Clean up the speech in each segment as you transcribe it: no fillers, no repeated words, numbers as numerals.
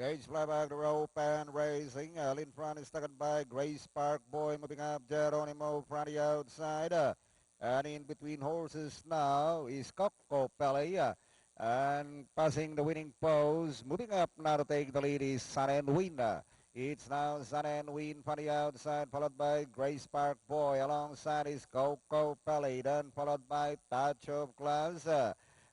Cage fly back to rope and racing. In front is second by Grace Park Boy. Moving up Geronimo from the outside. And in between horses now is Coco Pele. And passing the winning pose. Moving up now to take the lead is Sun and Win. It's now Sun and Win from the outside, followed by Grace Park Boy. Alongside is Coco Pele, then followed by Touch of Glass.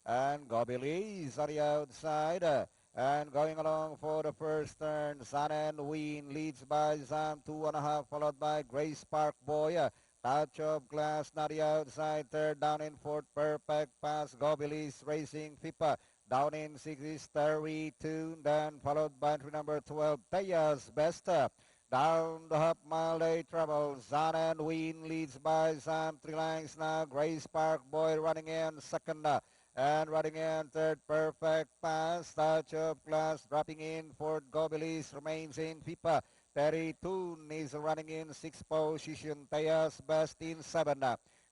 And Gobilis on the outside. And going along for the first turn, Sun and Win leads by Zam 2.5, followed by Grace Park Boy. Touch of Glass, now the outside, third down in fourth, Perfect Pass, Gobilis Racing FIPA. Down in six is Terry Tune, then followed by entry number 12, Tejas Best. Down the half mile they travel. Sun and Win leads by Sam. 3 lengths now. Grace Park Boy running in second. And running in third, Perfect Pass. Touch of Glass dropping in fourth. Gobilis remains in FIPA. Terry Toon is running in sixth position. Tejas Best in seven.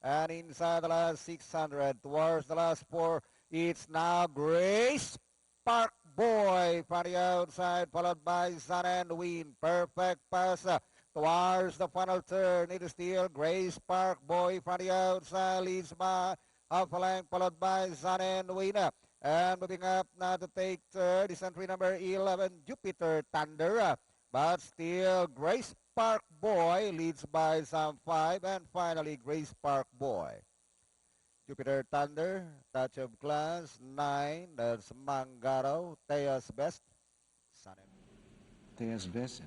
And inside the last 600 towards the last four, it's now Grace Park Boy from the outside, followed by Sun and Win. Perfect Pass towards the final turn. It is still Grace Park Boy from the outside, leads by half a length, followed by Sun and Win. And moving up now to take third is entry number 11, Jupiter Thunder. But still Grace Park Boy leads by some 5, and finally Grace Park Boy. Jupiter Thunder, Touch of Glass, 9, that's Mangaro, Tejas Best, Sun and Tejas Best.